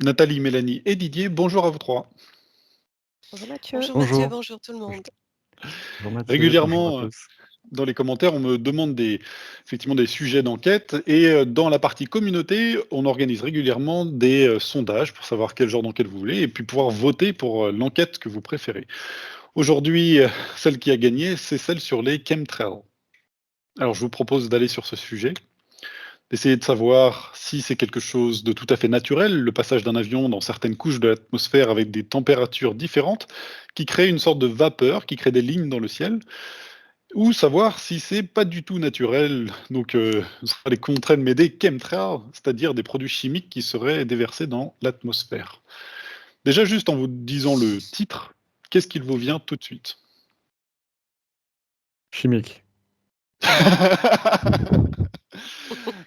Nathalie, Mélanie et Didier, bonjour à vous 3. Bonjour Mathieu. Bonjour Mathieu, Bonjour. bonjour tout le monde. Bonjour Mathieu, bonjour à Régulièrement, tous. dans les commentaires, on me demande effectivement des sujets d'enquête et dans la partie communauté, on organise régulièrement des sondages pour savoir quel genre d'enquête vous voulez et puis pouvoir voter pour l'enquête que vous préférez. Aujourd'hui, celle qui a gagné, c'est celle sur les chemtrails. Alors je vous propose d'aller sur ce sujet, d'essayer de savoir si c'est quelque chose de tout à fait naturel, le passage d'un avion dans certaines couches de l'atmosphère avec des températures différentes, qui crée une sorte de vapeur, qui crée des lignes dans le ciel, ou savoir si c'est pas du tout naturel, donc ce sera les contraintes mais des chemtrails, c'est-à-dire des produits chimiques qui seraient déversés dans l'atmosphère. Déjà juste en vous disant le titre, qu'est-ce qu'il vous vient tout de suite? Chimique.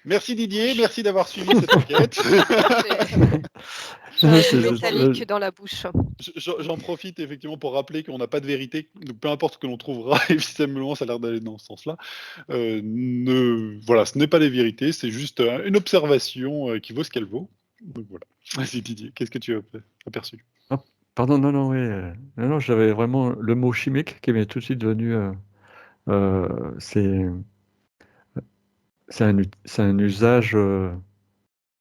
Merci Didier, merci d'avoir suivi cette enquête. J'ai un C'est goût juste, métallique dans la bouche. J'en profite effectivement pour rappeler qu'on n'a pas de vérité, donc peu importe ce que l'on trouvera, évidemment ça a l'air d'aller dans ce sens-là. Voilà, ce n'est pas les vérités, c'est juste une observation qui vaut ce qu'elle vaut. Donc voilà. Vas-y Didier, qu'est-ce que tu as aperçu? ah, pardon, non, oui, non, j'avais vraiment le mot chimique qui m'est tout de suite venu, c'est c'est un usage,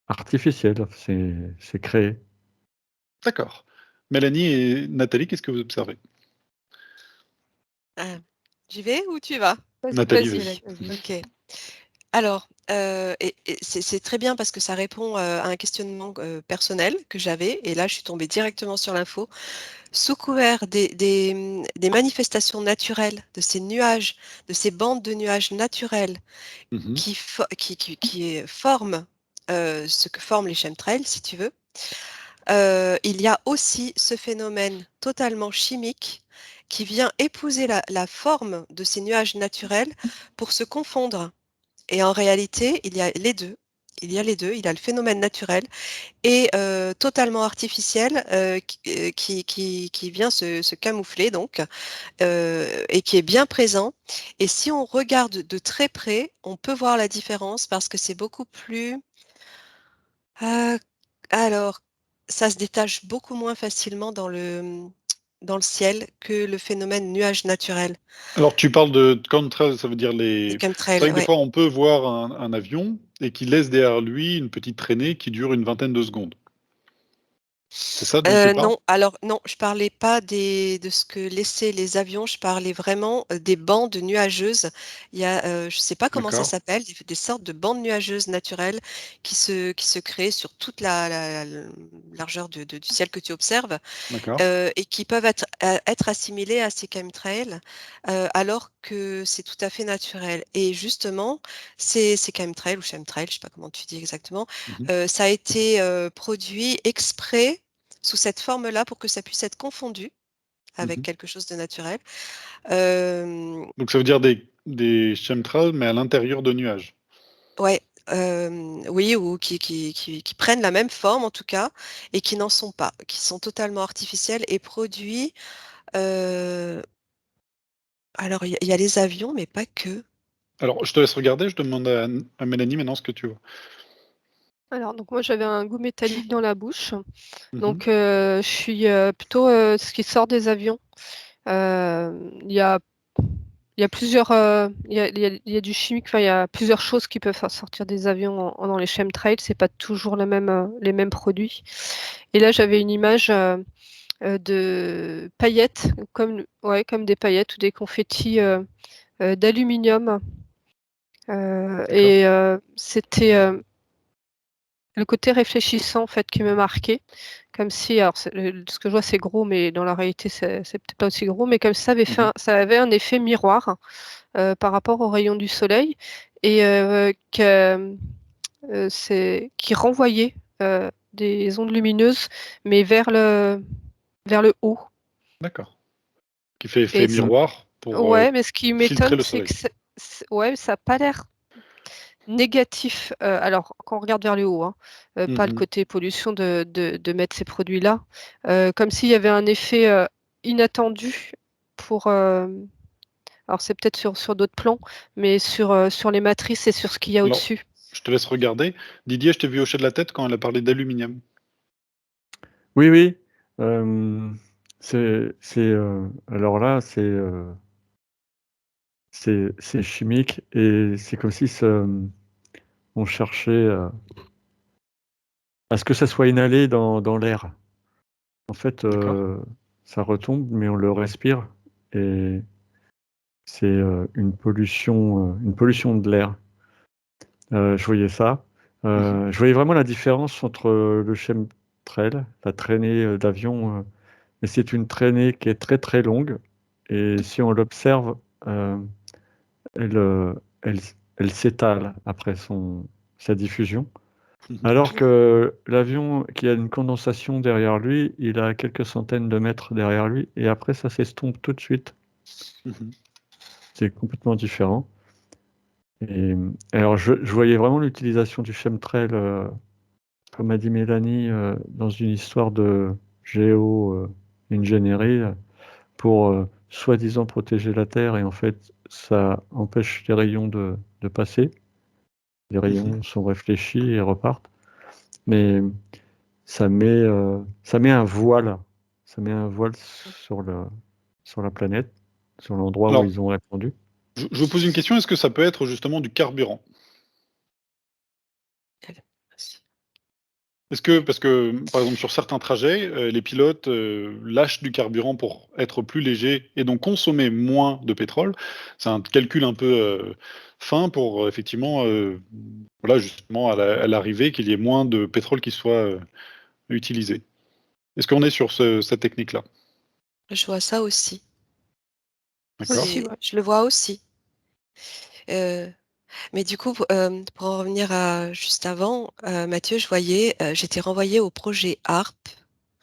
artificiel, c'est créé. D'accord. Mélanie et Nathalie, qu'est-ce que vous observez? J'y vais ou tu y vas? Nathalie, Vas-y, vas-y. Mélanie, vas-y. Ok. Alors, et c'est très bien parce que ça répond à un questionnement personnel que j'avais, et là je suis tombée directement sur l'info. Sous couvert des manifestations naturelles, de ces nuages, de ces bandes de nuages naturels Mhm, qui forment ce que forment les chemtrails, si tu veux, il y a aussi ce phénomène totalement chimique qui vient épouser la forme de ces nuages naturels pour se confondre. Et en réalité, il y a les deux. Il y a les deux. Il y a le phénomène naturel et totalement artificiel qui vient se camoufler donc et qui est bien présent. Et si on regarde de très près, on peut voir la différence parce que c'est beaucoup plus. euh, alors, ça se détache beaucoup moins facilement dans le ciel que le phénomène nuage naturel. Alors tu parles de contrails, ça veut dire Les c'est vrai chemtrails, que des ouais. fois on peut voir un avion et qui laisse derrière lui une petite traînée qui dure une vingtaine de secondes. C'est ça dont tu parles? Non, alors non, je parlais pas de ce que laissaient les avions, je parlais vraiment des bandes nuageuses. Il y a, je sais pas comment ça D'accord, s'appelle, des sortes de bandes nuageuses naturelles qui se créent sur toute la largeur du ciel que tu observes d'accord. et qui peuvent être assimilées à ces chemtrails alors que c'est tout à fait naturel. Et justement, ces chemtrails ou chemtrails, je sais pas comment tu dis exactement, Mhm, ça a été produit exprès sous cette forme-là pour que ça puisse être confondu avec mhm. quelque chose de naturel. Euh, Donc ça veut dire des chemtrails, mais à l'intérieur de nuages. ouais, oui, ou qui prennent la même forme en tout cas, et qui n'en sont pas, qui sont totalement artificiels et produits. euh, alors, il y a les avions, mais pas que. Alors je te laisse regarder, je demande à Mélanie maintenant ce que tu vois. Alors, donc moi j'avais un goût métallique dans la bouche. Mhm, Donc je suis plutôt ce qui sort des avions. Il y a, il y a plusieurs, il y a du chimique, enfin il y a plusieurs choses qui peuvent faire sortir des avions dans les chemtrails. C'est pas toujours les mêmes produits. Et là j'avais une image de paillettes, comme des paillettes ou des confettis d'aluminium. d'accord. C'était le côté réfléchissant en fait qui me marquait, comme si, alors ce que je vois c'est gros, mais dans la réalité c'est peut-être pas aussi gros, mais comme si Mhm. ça avait un effet miroir par rapport aux rayons du soleil et qui renvoyait des ondes lumineuses, mais vers le haut. D'accord. Qui fait effet Et Mmh. miroir pour ouais, mais ce qui filtrer m'étonne, le c'est soleil. que ouais, ça n'a pas l'air négatif, alors quand on regarde vers le haut, hein, pas le Mhm. côté pollution de mettre ces produits-là, comme s'il y avait un effet, inattendu pour, alors c'est peut-être sur d'autres plans, mais sur les matrices et sur ce qu'il y a Alors, au-dessus. je te laisse regarder. Didier, je t'ai vu hocher de la tête quand elle a parlé d'aluminium. Oui, oui. Alors là, c'est chimique et c'est comme si on cherchait à ce que ça soit inhalé dans l'air. En fait, D'accord. ça retombe, mais on le respire et c'est une pollution de l'air. Je voyais ça. Je voyais vraiment la différence entre le chemtrail, la traînée d'avion, mais c'est une traînée qui est très très longue et si on l'observe, euh, elle, euh, elle, elle s'étale après sa diffusion. Alors que l'avion qui a une condensation derrière lui, il a quelques centaines de mètres derrière lui et après ça s'estompe tout de suite. Mhm. C'est complètement différent. Et alors je voyais vraiment l'utilisation du chemtrail, comme a dit Mélanie, dans une histoire de géo-ingénierie pour soi-disant protéger la Terre et en fait ça empêche les rayons de passer. Les rayons sont réfléchis et repartent. Mais ça met un voile. Ça met un voile sur la planète, sur l'endroit où Alors, ils ont répandu. je vous pose une question, est-ce que ça peut être justement du carburant? Est-ce que parce que, par exemple, sur certains trajets, les pilotes, lâchent du carburant pour être plus légers et donc consommer moins de pétrole. C'est un calcul un peu, fin pour, effectivement, voilà, justement à l'arrivée, qu'il y ait moins de pétrole qui soit, utilisé. Est-ce qu'on est sur cette technique-là? Je vois ça aussi. D'accord. Aussi, ouais. Je le vois aussi. Euh, mais du coup, pour en revenir à juste avant, Mathieu, j'étais renvoyée au projet HARP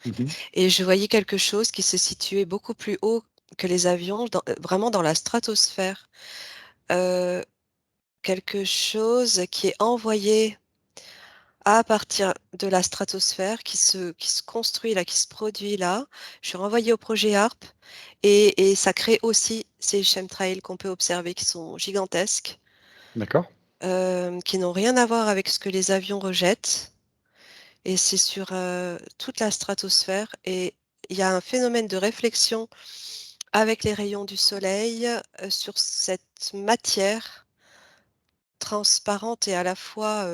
Mmh. et je voyais quelque chose qui se situait beaucoup plus haut que les avions, vraiment dans la stratosphère. Euh, Quelque chose qui est envoyé à partir de la stratosphère, qui se construit là, qui se produit là. Je suis renvoyée au projet HARP et ça crée aussi ces chemtrails qu'on peut observer qui sont gigantesques, D'accord. qui n'ont rien à voir avec ce que les avions rejettent. Et c'est sur toute la stratosphère. Et il y a un phénomène de réflexion avec les rayons du soleil sur cette matière transparente et à la fois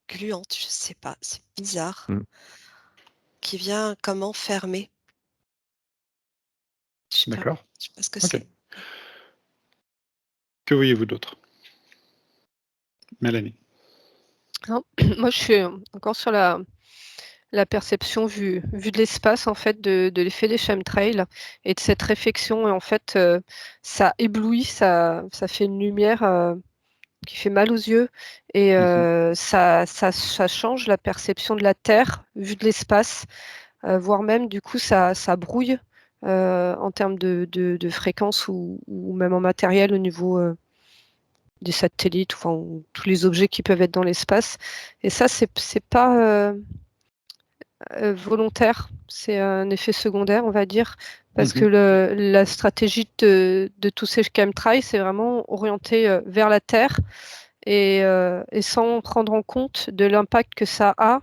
gluante, je sais pas, c'est bizarre, Mm. qui vient comme enfermer. D'accord. Je sais pas ce que OK. c'est. Que voyez-vous d'autre? Mélanie? Non, moi, je suis encore sur la perception vue de l'espace, en fait, de l'effet des chemtrails et de cette réflexion. Et en fait, ça éblouit, ça fait une lumière qui fait mal aux yeux et Mmh. ça change la perception de la Terre vue de l'espace, voire même, du coup, ça brouille en termes de fréquence ou même en matériel au niveau des satellites, enfin, ou tous les objets qui peuvent être dans l'espace. Et ça, c'est pas volontaire, c'est un effet secondaire, on va dire, parce que Mmh. la stratégie de tous ces chemtrails, c'est vraiment orienté vers la Terre et sans prendre en compte de l'impact que ça a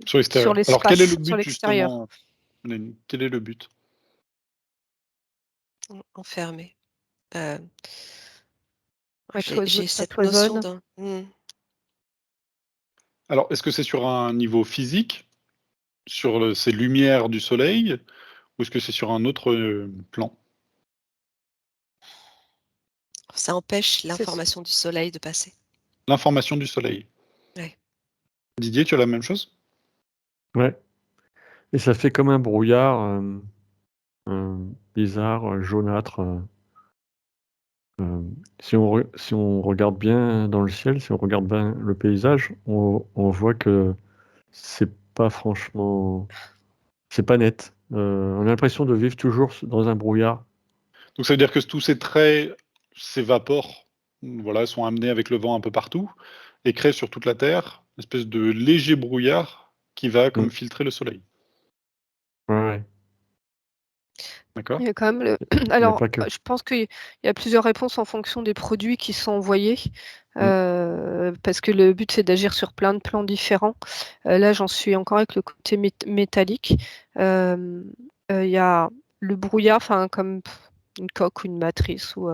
Sur sur l'extérieur. Alors quel est le l'espace, sur but l'extérieur. justement, Mélanie? Quel est le but? Enfermé. Euh, Ça cette notion cloisonne. d'un. Alors est-ce que c'est sur un niveau physique, sur ces lumières du soleil, ou est-ce que c'est sur un autre, plan? Ça empêche C'est l'information du soleil de passer. L'information du soleil. Ouais. Didier, tu as la même chose? Ouais. Et ça fait comme un brouillard bizarre, jaunâtre. Euh, si on regarde bien dans le ciel, si on regarde bien le paysage, on voit que c'est pas franchement, c'est pas net. On a l'impression de vivre toujours dans un brouillard. Donc ça veut dire que tous ces traits s'évaporent, voilà, sont amenés avec le vent un peu partout et créent sur toute la Terre une espèce de léger brouillard qui va Mm. comme filtrer le soleil. Ouais, ouais. D'accord. Il y a quand même Mais alors, pas que. je pense qu'il y a plusieurs réponses en fonction des produits qui sont envoyés, parce que le but, c'est d'agir sur plein de plans différents. Là, j'en suis encore avec le côté métallique. Il y a le brouillard, enfin, comme une coque ou une matrice ou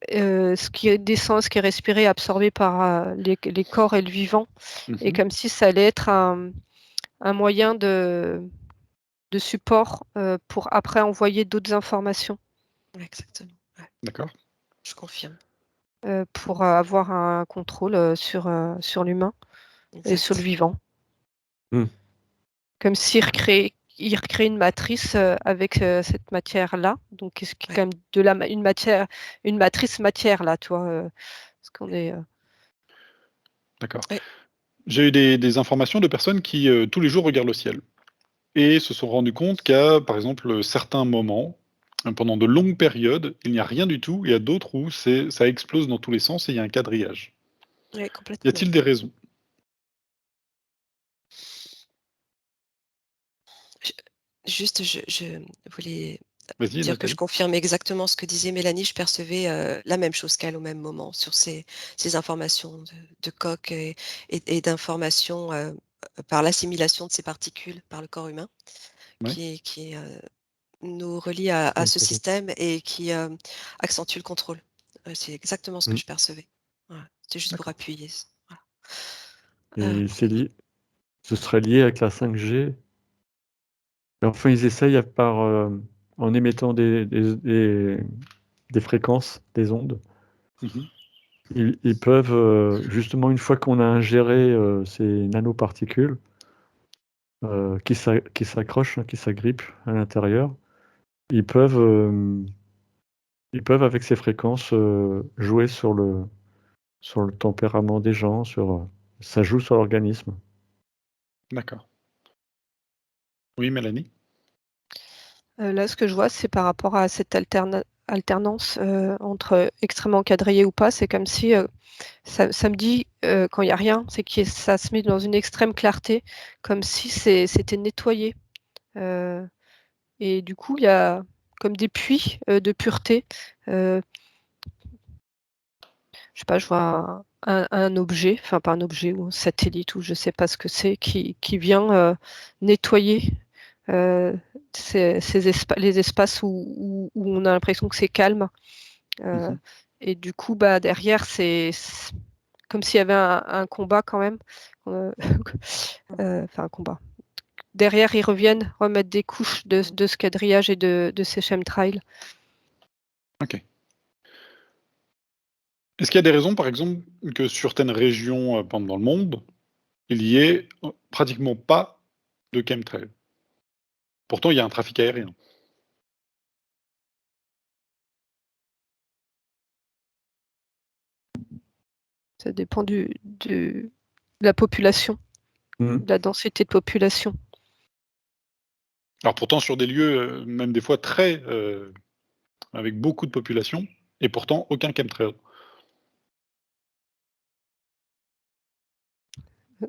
ce qui descend, ce qui est respiré, absorbé par les corps et le vivant, et Mhm. comme si ça allait être un moyen de support pour après envoyer d'autres informations, Ouais, exactement. Ouais, D'accord. je confirme. pour avoir un contrôle sur l'humain et sur le Exact. vivant. Hmm. Comme s'il recrée une matrice avec cette matière-là, donc ce qui est Ouais. quand même une matrice matière là, tu vois, parce qu'on est D'accord. Ouais. J'ai eu des informations de personnes qui, tous les jours, regardent le ciel et se sont rendus compte qu'à, par exemple, certains moments, pendant de longues périodes, il n'y a rien du tout et à d'autres où ça explose dans tous les sens et il y a un quadrillage. Ouais, Y complètement. a-t-il des raisons? Juste, je voulais Vas-y, dire que je Nathalie. confirme exactement ce que disait Mélanie. Je percevais la même chose qu'elle au même moment sur ces informations de coque et d'informations par l'assimilation de ces particules par le corps humain Ouais. qui nous relie à Ouais, ce peut-être. système et qui accentue le contrôle. C'est exactement ce que Hmm. je percevais. Voilà. C'était juste pour D'accord. appuyer. Voilà. Et ce serait lié avec la 5G. Et enfin, ils essayent en émettant des fréquences, des ondes. Mhm. Ils peuvent, justement, une fois qu'on a ingéré ces nanoparticules qui s'accrochent, qui s'agrippent à l'intérieur, ils peuvent, euh, ils peuvent avec ces fréquences jouer sur le tempérament des gens, ça joue sur l'organisme. D'accord. Oui, Mélanie? là, ce que je vois, c'est par rapport à cette alternance entre extrêmement quadrillé ou pas, c'est comme si ça me dit, quand il n'y a rien, c'est que ça se met dans une extrême clarté, comme si c'était nettoyé. Et du coup, il y a comme des puits de pureté. Je sais pas, je vois un objet, enfin pas un objet ou un satellite ou je sais pas ce que c'est, qui vient nettoyer euh, les espaces où on a l'impression que c'est calme. Euh, Mhm. et du coup, bah, derrière, c'est comme s'il y avait un combat quand même. Euh, Enfin, un combat. Derrière, ils reviennent remettre des couches de ce quadrillage et de ces chemtrails. OK. Est-ce qu'il y a des raisons, par exemple, que sur certaines régions, dans le monde, il y ait, pratiquement pas de chemtrails? Pourtant, il y a un trafic aérien. Ça dépend de la population, Mhm. de la densité de population. Alors pourtant sur des lieux, même des fois très, avec beaucoup de population et pourtant aucun chemtrail.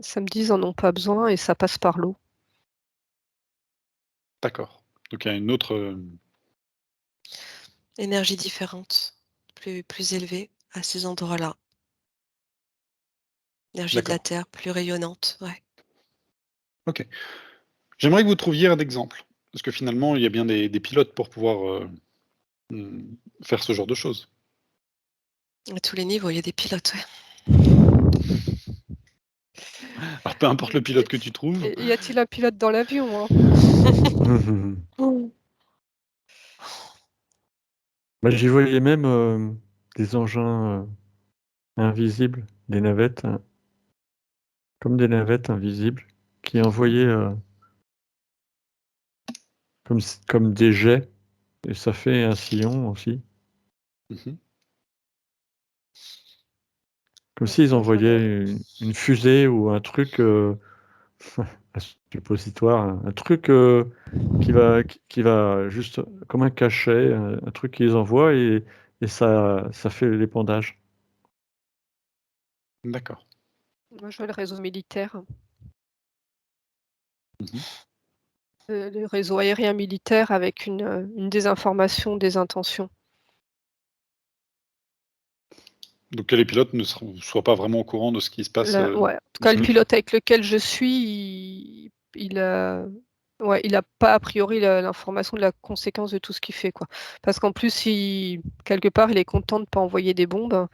Samedi, ils en ont pas besoin et ça passe par l'eau. D'accord. Donc il y a une autre, Énergie différente, plus élevée à ces endroits-là. Énergie de la d'accord. Terre plus rayonnante. Ouais. OK. J'aimerais que vous trouviez un exemple, parce que finalement il y a bien des pilotes pour pouvoir, faire ce genre de choses. À tous les niveaux, il y a des pilotes. Ouais. Alors peu importe le pilote que tu trouves. Y a-t-il un pilote dans l'avion, hein? Mhm. Bah, j'y voyais même des engins invisibles, des navettes, hein, comme des navettes invisibles, qui envoyaient comme des jets, et ça fait un sillon aussi. Mmh. Comme Ouais, s'ils moi, je vois envoyaient une fusée ou un truc, un suppositoire, un truc qui va juste comme un cachet, un truc qu'ils envoient et ça fait l'épandage. D'accord. moi, je vois le réseau militaire. Mmh. le réseau aérien militaire avec une désinformation des intentions. Donc que les pilotes ne soient pas vraiment au courant de ce qui se passe. Ouais, en tout dans cas, ce le qu'ils pilote avec lequel je suis, il a pas a priori l'information de la conséquence de tout ce qu'il fait, quoi. Parce qu'en plus, quelque part, il est content de pas envoyer des bombes.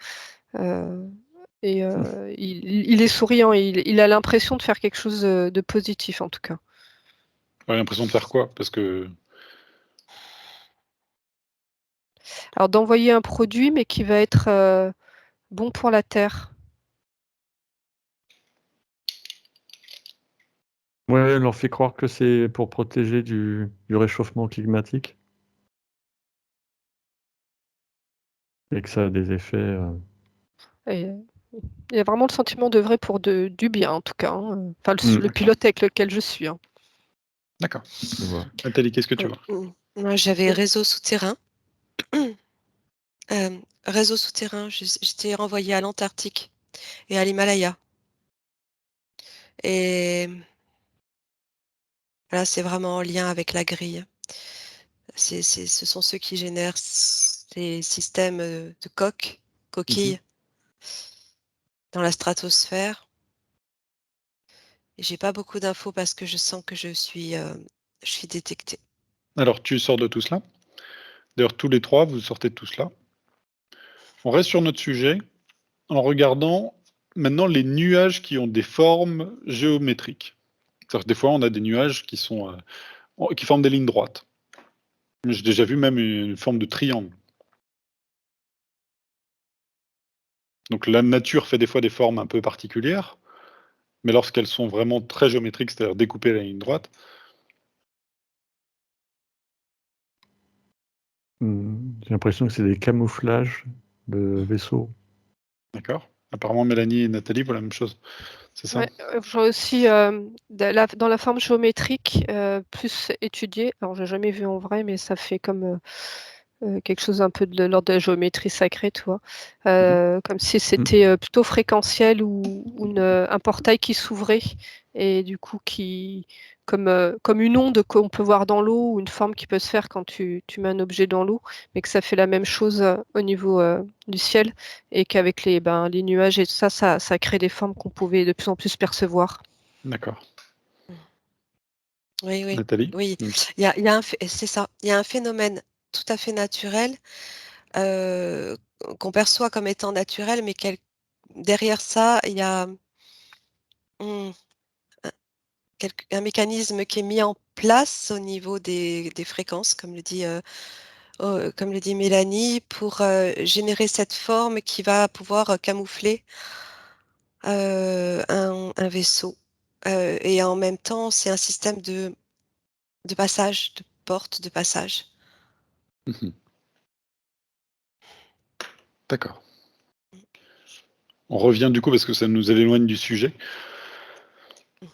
Et il est souriant, il a l'impression de faire quelque chose de positif, en tout cas. Ouais, l'impression de faire quoi? Parce que Alors d'envoyer un produit, mais qui va être bon pour la Terre. Ouais, on leur fait croire que c'est pour protéger du réchauffement climatique et que ça a des effets. Et il y a vraiment le sentiment d'œuvrer pour du bien, en tout cas, hein. Enfin, le D'accord. pilote avec lequel je suis, hein. D'accord. Je vois. Nathalie, qu'est-ce que tu vois? Moi, j'avais réseau souterrain. Réseau souterrain, j'étais renvoyée à l'Antarctique et à l'Himalaya. Et là, c'est vraiment en lien avec la grille. Ce sont ceux qui génèrent ces systèmes de coquilles dans la stratosphère. Et j'ai pas beaucoup d'infos parce que je sens que je suis détectée. Alors, tu sors de tout cela. D'ailleurs, tous les 3, vous sortez de tout cela. On reste sur notre sujet en regardant maintenant les nuages qui ont des formes géométriques. C'est-à-dire que des fois, on a des nuages qui forment des lignes droites. J'ai déjà vu même une forme de triangle. Donc la nature fait des fois des formes un peu particulières, mais lorsqu'elles sont vraiment très géométriques, c'est-à-dire découpées à la ligne droite, J'ai l'impression que c'est des camouflages de vaisseaux. d'accord? Apparemment, Mélanie et Nathalie voient la même chose, c'est ça? Ouais, je vois aussi dans la forme géométrique plus étudiée. Alors, j'ai jamais vu en vrai, mais ça fait comme quelque chose un peu de l'ordre de la géométrie sacrée, tu vois. Comme si c'était plutôt fréquentiel ou un portail qui s'ouvrait et du coup comme une onde qu'on peut voir dans l'eau ou une forme qui peut se faire quand tu mets un objet dans l'eau, mais que ça fait la même chose au niveau du ciel et qu'avec les nuages et tout ça, ça crée des formes qu'on pouvait de plus en plus percevoir. D'accord. Oui, oui, Nathalie? oui. C'est ça. Il y a un phénomène tout à fait naturel qu'on perçoit comme étant naturel, mais derrière ça, il y a un mécanisme qui est mis en place au niveau des fréquences, comme comme le dit Mélanie, pour générer cette forme qui va pouvoir camoufler un vaisseau. Et en même temps, c'est un système de passage, de porte de passage. Mhm. D'accord. On revient du coup parce que ça nous éloigne du sujet.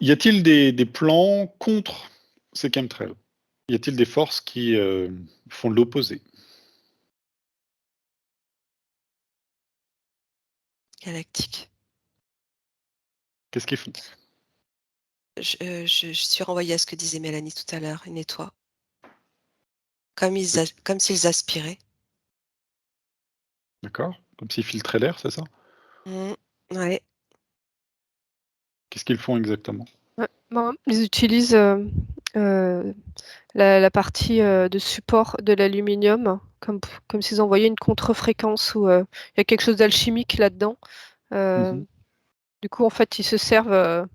Y a-t-il des plans contre ces chemtrails? Y a-t-il des forces qui font l'opposé? Galactique. Qu'est-ce qu'ils font? Je suis renvoyée à ce que disait Mélanie tout à l'heure, ils nettoient. Comme s'ils aspiraient. D'accord? Comme s'ils filtraient l'air, c'est ça? Ouais. Qu'est-ce qu'ils font exactement? Ouais, ils utilisent la partie de support de l'aluminium comme s'ils envoyaient une contre-fréquence où il y a quelque chose d'alchimique là-dedans. Euh, Mhm. Du coup, en fait, ils se servent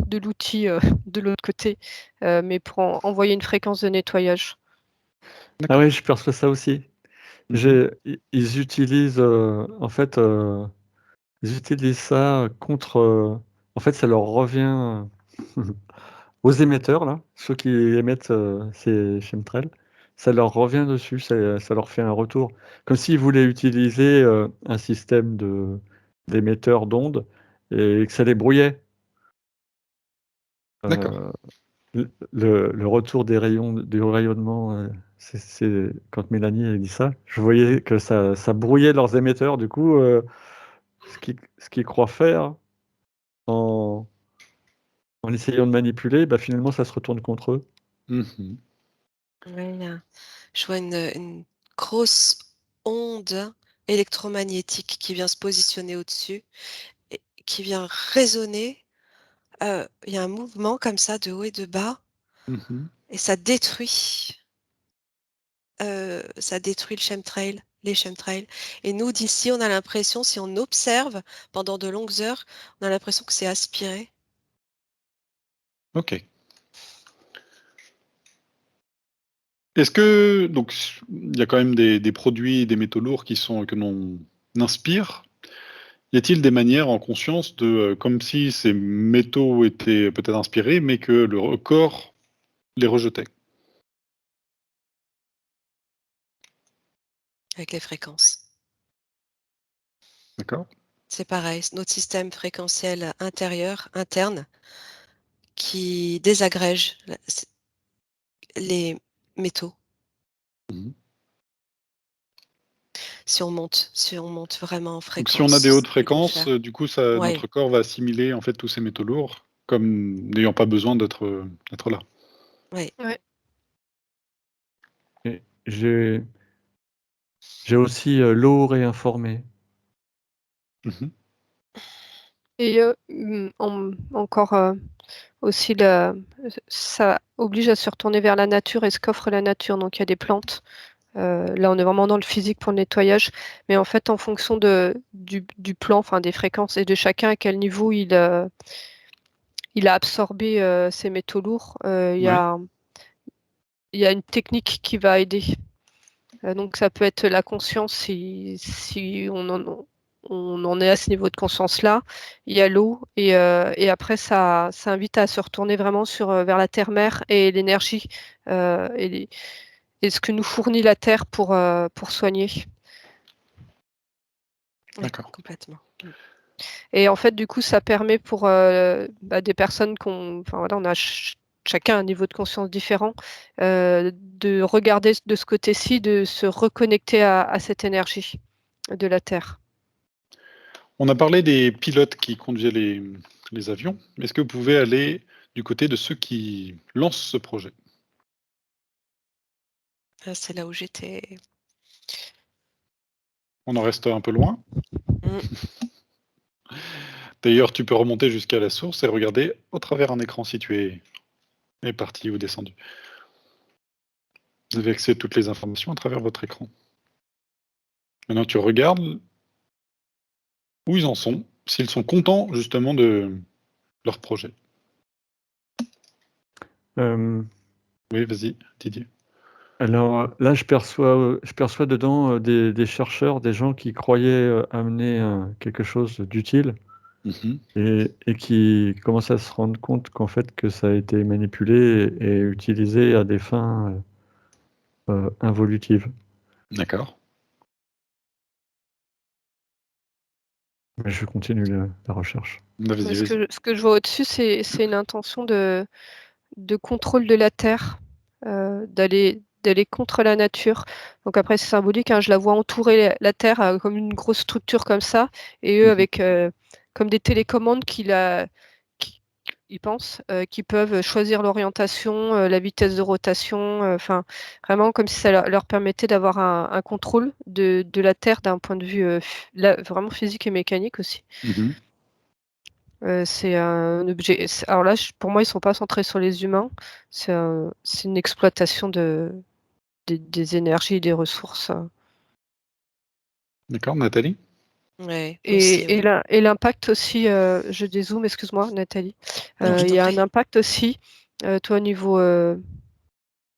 de l'outil de l'autre côté, mais pour envoyer une fréquence de nettoyage. Ah D'accord. oui, je perçois ça aussi. Mhm. Ils utilisent en fait ils utilisent ça contre. En fait, ça leur revient aux émetteurs là, ceux qui émettent ces chemtrails. Ça leur revient dessus, ça leur fait un retour. Comme s'ils voulaient utiliser un système d'émetteurs d'ondes et que ça les brouillait. D'accord. Euh, le retour des rayons, du rayonnement, quand Mélanie a dit ça, je voyais que ça brouillait leurs émetteurs. Du coup, ce qu'ils croient faire en essayant de manipuler, bah, finalement, ça se retourne contre eux. Mhm. Ouais, je vois une grosse onde électromagnétique qui vient se positionner au-dessus et qui vient résonner. Il y a un mouvement comme ça de haut et de bas Mhm. et ça détruit le chemtrail, les chemtrails. Et nous, d'ici, on a l'impression, si on observe pendant de longues heures, on a l'impression que c'est aspiré. Ok. Est-ce que donc il y a quand même des produits, des métaux lourds que l'on inspire. Y a-t-il des manières en conscience de, comme si ces métaux étaient peut-être inspirés, mais que le corps les rejetait? Avec les fréquences. D'accord? C'est pareil, c'est notre système fréquentiel intérieur, interne, qui désagrège les métaux. Mmh. Si on monte vraiment en Donc si on a des fréquence, hautes ce qu'il faut fréquences, faire. du coup ça Ouais, notre corps va assimiler en fait tous ces métaux lourds, comme n'ayant pas besoin d'être là. ouais. Ouais. Et j'ai aussi l'eau réinformée. Mmh. Et encore aussi, ça oblige à se retourner vers la nature et ce qu'offre la nature. Donc il y a des plantes. Là, on est vraiment dans le physique pour le nettoyage. Mais en fait, en fonction du plan, enfin des fréquences et de chacun, à quel niveau il a absorbé ces métaux lourds, Ouais, il y a une technique qui va aider. Donc ça peut être la conscience si on en est à ce niveau de conscience-là. Il y a l'eau et après ça invite à se retourner vraiment vers la terre-mère et l'énergie et ce que nous fournit la terre pour soigner. Ouais, d'accord. complètement. Et en fait, du coup, ça permet pour des personnes enfin voilà, on a chacun un niveau de conscience différent, de regarder de ce côté-ci, de se reconnecter à cette énergie de la Terre. On a parlé des pilotes qui conduisaient les avions. Est-ce que vous pouvez aller du côté de ceux qui lancent ce projet? C'est là où j'étais. On en reste un peu loin. Mm. D'ailleurs, tu peux remonter jusqu'à la source et regarder au travers un écran si tu es parti ou descendu. Vous avez accès à toutes les informations à travers votre écran. Maintenant, tu regardes où ils en sont, s'ils sont contents justement de leur projet. Euh, Oui, vas-y, Didier. alors là, je perçois dedans des chercheurs, des gens qui croyaient amener quelque chose d'utile Mhm. et qui commencent à se rendre compte qu'en fait que ça a été manipulé et utilisé à des fins involutives. D'accord. Mais je continue la recherche. Bah, Mais vas-y, vas-y. ce que je vois au-dessus, c'est une intention de contrôle de la Terre, d'aller contre la nature. Donc après, c'est symbolique, hein, je la vois entourer la Terre comme une grosse structure comme ça, et eux Mhm. avec comme des télécommandes qui- ils pensent, qui peuvent choisir l'orientation, la vitesse de rotation, enfin vraiment comme si ça leur permettait d'avoir un contrôle de la Terre d'un point de vue vraiment physique et mécanique aussi. Mhm. C'est un objet. Alors là, pour moi, ils sont pas centrés sur les humains. C'est une exploitation des énergies et des ressources. D'accord, Nathalie? Ouais, aussi, ouais. Et l'impact aussi, je dézoome, excuse-moi, Nathalie. Non, je Il t'en y a un prie. impact aussi, toi, au niveau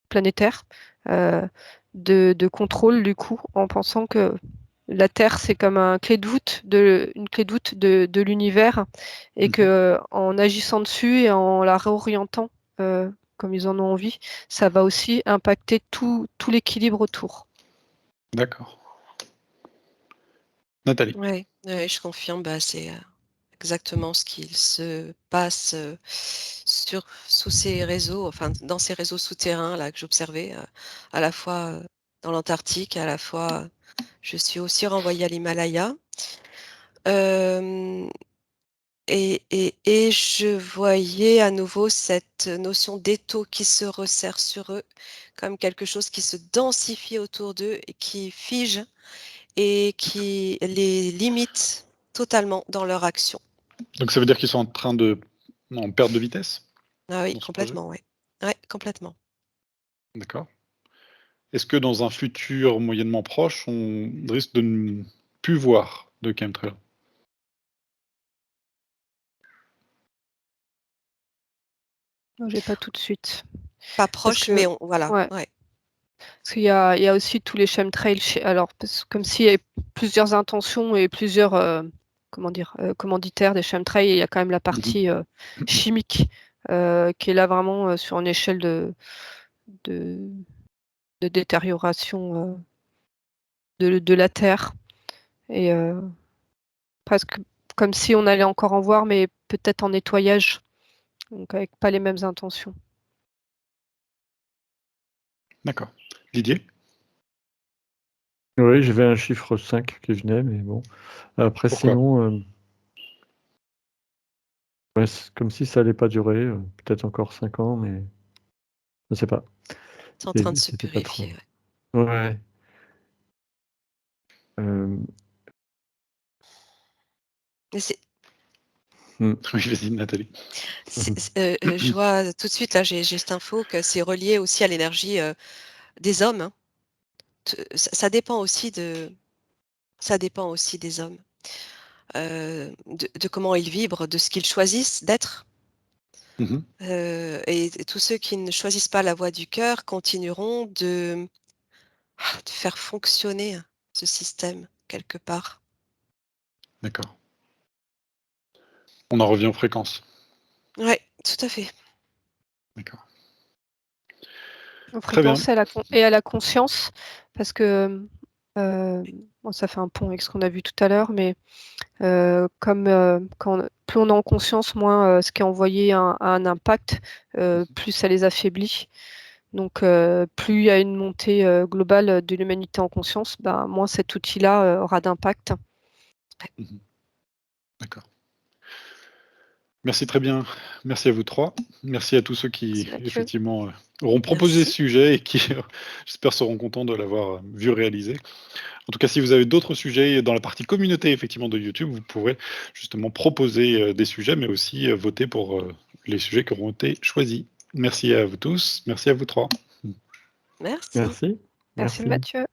planétaire, euh, de contrôle, du coup, en pensant que la Terre, c'est comme une clé de voûte de l'univers, et Mhm. que en agissant dessus et en la réorientant comme ils en ont envie, ça va aussi impacter tout l'équilibre autour. D'accord. Nathalie? Ouais, ouais, je confirme, bah, c'est exactement ce qu'il se passe sous ces réseaux, enfin dans ces réseaux souterrains là que j'observais, à la fois dans l'Antarctique, à la fois je suis aussi renvoyée à l'Himalaya. Euh, Et je voyais à nouveau cette notion d'étau qui se resserre sur eux, comme quelque chose qui se densifie autour d'eux et qui fige et qui les limite totalement dans leur action. Donc ça veut dire qu'ils sont en perte de vitesse Ah oui, dans ce projet? complètement, ouais. Ouais, complètement. D'accord. Est-ce que dans un futur moyennement proche, on risque de ne plus voir de chemtrails? Non, j'ai pas tout de suite. Pas Parce proche, que mais voilà, ouais. ouais. Parce qu'il y a aussi tous les chemtrails alors comme s'il y avait plusieurs intentions et plusieurs, comment dire? Commanditaires des chemtrails, et il y a quand même la partie, chimique, qui est là vraiment, sur une échelle de de détérioration, de la terre, et presque comme si on allait encore en voir, mais peut-être en nettoyage, donc avec pas les mêmes intentions. D'accord. Didier? Oui, j'avais un chiffre 5 qui venait, mais bon. Après, Pourquoi? sinon, ouais, c'est comme si ça allait pas durer, peut-être encore 5 ans, mais je sais pas. C'est en train de se C'était pas trop. purifier, ouais. Ouais. Mais c'est Oui, vas-y, Nathalie. je vois tout de suite, là, j'ai cette info que c'est relié aussi à l'énergie, des hommes, hein. Ça dépend aussi des hommes, de comment ils vibrent, de ce qu'ils choisissent d'être. Mmh. Et tous ceux qui ne choisissent pas la voie du cœur continueront de faire fonctionner ce système quelque part. D'accord. On en revient aux fréquences. Ouais, tout à fait. D'accord. Aux Très bien. fréquences et à la conscience, parce que, bon, ça fait un pont avec ce qu'on a vu tout à l'heure, mais comme, plus on est en conscience, moins, ce qui est envoyé a un impact, plus ça les affaiblit. Donc plus il y a une montée, globale, de l'humanité en conscience, ben, moins cet outil-là, aura d'impact. Mmh. D'accord. Merci, très bien. Merci à vous 3. Merci à tous ceux qui, Merci Mathieu. effectivement, auront proposé ce Merci. sujet et qui, j'espère, seront contents de l'avoir, vu réaliser. En tout cas, si vous avez d'autres sujets dans la partie communauté, effectivement, de YouTube, vous pourrez justement proposer, des sujets, mais aussi, voter pour, les sujets qui auront été choisis. Merci à vous tous. Merci à vous 3. Merci. Merci. Merci Merci. Mathieu.